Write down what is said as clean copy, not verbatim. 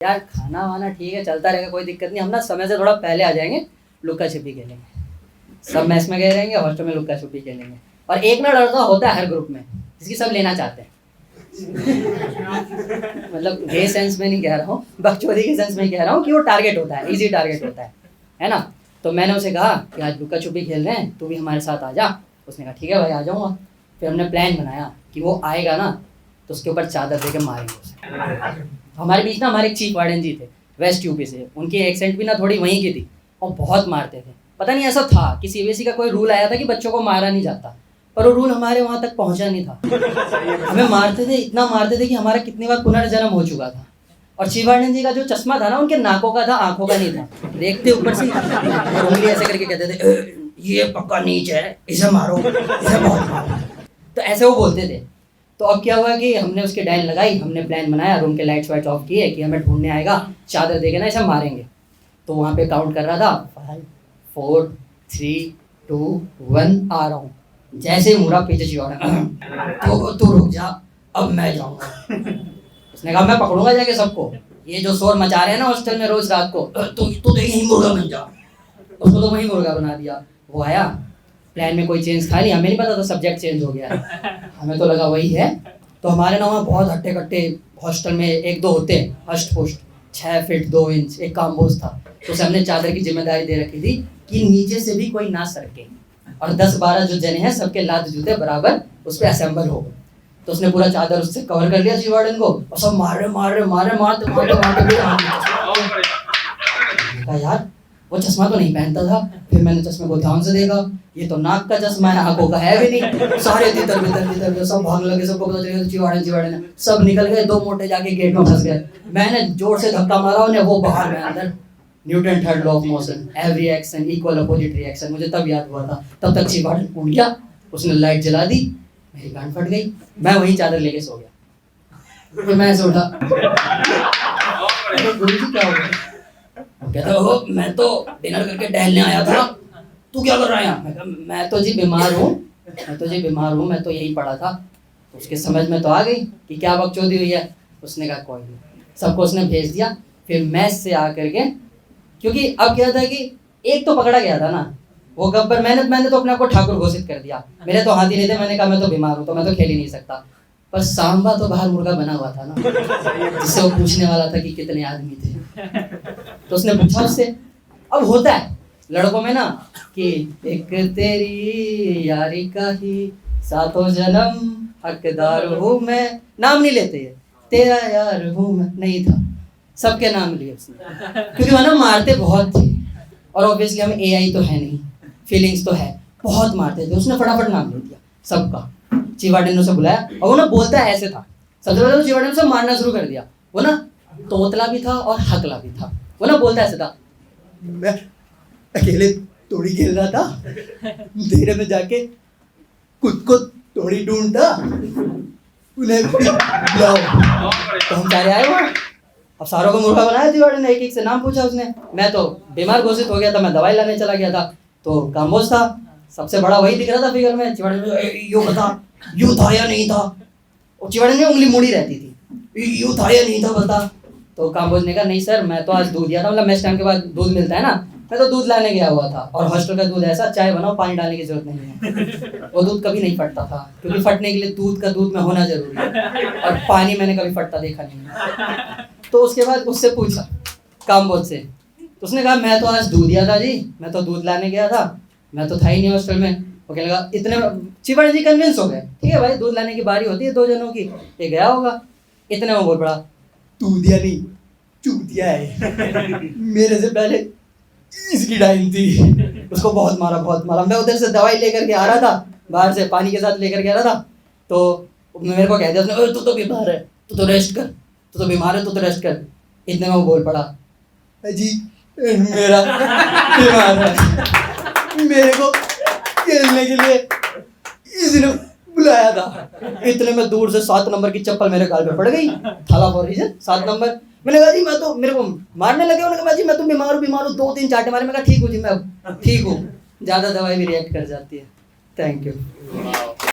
यार खाना वाना ठीक है, चलता रहेगा, कोई दिक्कत नहीं। हम ना समय से थोड़ा पहले आ जाएंगे, लुक्का छिपी खेलेंगे। सब मैस में गए रहेंगे, हॉस्टल में लुक्का छिपी खेलेंगे। और एक ना लड़का होता है हर ग्रुप में जिसकी सब लेना चाहते हैं। मतलब गे सेंस में नहीं कह रहा हूँ, बकचोदी के सेंस में कह रहा हूँ कि वो टारगेट होता है, इजी टारगेट होता है ना। तो मैंने उसे कहा कि आज लुक्का छुपी खेल रहे हैं, तू भी हमारे साथ आ जा। उसने कहा ठीक है भाई, आ जाऊँगा। फिर हमने प्लान बनाया कि वो आएगा ना तो उसके ऊपर चादर दे के मारेंगे उसे। हमारे बीच ना हमारे एक चीफ वार्डन जी थे, वेस्ट यूपी से। उनकी एक्सेंट भी ना थोड़ी वहीं की थी और बहुत मारते थे। पता नहीं ऐसा था कि सीबीएसई का कोई रूल आया था कि बच्चों को मारा नहीं जाता, पर वो रूल हमारे वहाँ तक पहुँचा नहीं था। हमें मारते थे, इतना मारते थे कि हमारा कितनी बार पुनर्जन्म हो चुका था। और चीफ वार्डन जी का जो चश्मा था ना, उनके नाकों का था, आंखों का नहीं था। देखते ऊपर से और उंगली ऐसे करके कहते थे ये पक्का नीच है, इसे मारो, इसे बहुत मारो। तो ऐसे वो बोलते थे। तो अब क्या हुआ कि हमने उसकी डायल लगाई, हमने प्लान बनाया, रूम के लाइट्स वाइट्स ऑफ किए कि हमें ढूंढने आएगा, चादर देके ना इसे मारेंगे। तो वहाँ पे काउंट कर रहा था 5 4 3 2 1 आ रहा हूँ। जैसे ही मुड़ा पीछे चिढ़ा तू रुक जा, अब मैं जाऊँगा। उसने कहा मैं पकड़ूंगा जाके सबको, ये जो शोर मचा रहे हैं ना हॉस्टल में रोज रात को, तू तो यही मुर्गा बन जा। उसको तो वही मुर्गा बना दिया। वो आया, प्लान में कोई चेंज था नहीं, हमें नहीं पता था सब्जेक्ट चेंज हो गया है, हमें तो लगा वही है। तो हमारे ना वहाँ बहुत हट्टे कट्टे हॉस्टल में एक दो होते हैं हष्ट पुष्ट, 6 फीट 2 इंच एक काम्बोज था। तो उसे हमने चादर की जिम्मेदारी दे रखी थी कि नीचे से भी कोई ना सड़के, और 10-12 जो जने हैं सबके लात जूते बराबर उस पर असेंबल हो। तो उसने पूरा चादर उससे कवर कर लिया जी वार्डन को, और सब मारते यार वो चश्मा तो नहीं पहनता था। फिर मैंने चश्मे को ध्यान से देखा, ये तो नाक का चश्मा है, आंखों का है भी नहीं। सारे तितर सब भाग लगे, सबको पता चल गया चिवाड़न सब निकल गए। 2 मोटे जाके गेट में फंस गए। मैंने जोर से धक्का मारा उन्हें, वो बाहर में अंदर। Newton third law of motion, every action equal opposite reaction, मुझे तब याद हुआ था। तब तक चिवाड़न उठ गया, उसने लाइट जला दी, मेरी गांड फट गई। मैं वहीं चादर लेके सो गया। फिर मैं ऐसे उठा, गुरुजी क्या हो गया? कहता हो मैं तो डिनर करके टहलने आया था, तू क्या कर रहा है यहाँ? मैं तो जी बीमार हूँ, मैं तो यही पढ़ा था। तो उसके समझ में तो आ गई कि क्या बकचोदी हुई है। उसने कहा कोई नहीं, सबको उसने भेज दिया। फिर मैस से आकर के, क्योंकि अब क्या था कि एक तो पकड़ा गया था ना वो गब्बर, मैंने तो अपने आप को ठाकुर घोषित कर दिया। मेरे तो हाथ ही नहीं थे, मैंने कहा मैं तो बीमार हूँ तो मैं तो खेल ही नहीं सकता। पर सांबा तो बाहर मुर्गा बना हुआ था ना, जिससे वो पूछने वाला था कि कितने आदमी थे। तो उसने पूछा उससे। अब होता है लड़कों में ना कि एक तेरी यारी का ही 7 जन्म हकदार हूँ मैं, नाम नहीं लेते ये, तेरा यार हूँ मैं, नहीं था, सबके नाम लिए उसने। क्योंकि वह ना मारते बहुत थे, और ऑब्वियसली हम एआई तो है नहीं, फीलिंग्स तो है, बहुत मारते थे। उसने फटाफट नाम ले दिया सबका। चिवाड़न ने उसे बुलाया और वो ना बोलता है ऐसे था। सबसे पहले तो चिवाड़न ने उसे मारना शुरू कर दिया। वो ना तोतला भी था और हकला भी था। वो ना बोलता ऐसे था, मैं अकेले तोड़ी खेल रहा था, धीरे में जाके खुद को तोड़ी ढूंढता, उन्हें बुलाओ। तो हम सारे आए वहाँ। अब सारों को मुर्गा बनाया चिवाड़न ने, एक एक से नाम पूछा उसने। मैं तो बीमार घोषित हो गया था, मैं दवाई लाने चला गया था। तो काम्बोज था, सबसे बड़ा वही दिख रहा था फिगर में। चिवाड़न ने यूँ बता, यूँ था या नहीं था? और चिवाड़न ने उंगली मुड़ी रहती थी, यूँ था या नहीं था बता। तो काम्बोज ने कहा नहीं सर, मैं तो आज दूध दिया था, मतलब मैच टाइम के बाद दूध मिलता है ना, मैं तो दूध लाने गया हुआ था। और हॉस्टल का दूध ऐसा, चाय बनाओ पानी डालने की जरूरत नहीं है। वो दूध कभी नहीं फटता था, क्योंकि फटने के लिए दूध का दूध में होना जरूरी है, और पानी मैंने कभी फटता देखा नहीं है। तो उसके बाद उससे पूछा काम्बोज से, तो उसने कहा मैं तो आज दूध दिया था जी, मैं तो दूध लाने गया था, मैं तो था ही नहीं हॉस्टल में। वो कहने लगा, इतने चिवाड़न जी कन्विंस हो गए, ठीक है भाई दूध लाने की बारी होती है 2 जनों की, ये गया होगा। इतने में बोल पड़ा, तू दिया नहीं, चूतिया है, मेरे से पहले इसकी डाइन थी। उसको बहुत मारा। मैं उधर से दवाई लेकर के आ रहा था, बाहर से पानी के साथ लेकर के आ रहा था। तो मेरे को कह दिया उसने, तू तो बीमार है, तू तो रेस्ट कर, तू तो बीमार है, तू तो रेस्ट कर। इतने में वो बोल पड़ा, जी मेरा बीमार है, मेरे को खेलने के लिए इसने बुलाया था। इतने में दूर से 7 नंबर की चप्पल मेरे गाल पे पड़ गई, थाला फॉर रीजन 7 नंबर। मैंने कहा जी मैं तो, मेरे को मारने लगे। उन्होंने कहा जी मैं तो बीमार हूँ, 2-3 चाटे मारे। मैं कहा ठीक हूँ जी, मैं ठीक हूँ। ज़्यादा दवाई भी रिएक्ट कर जाती है। Thank you.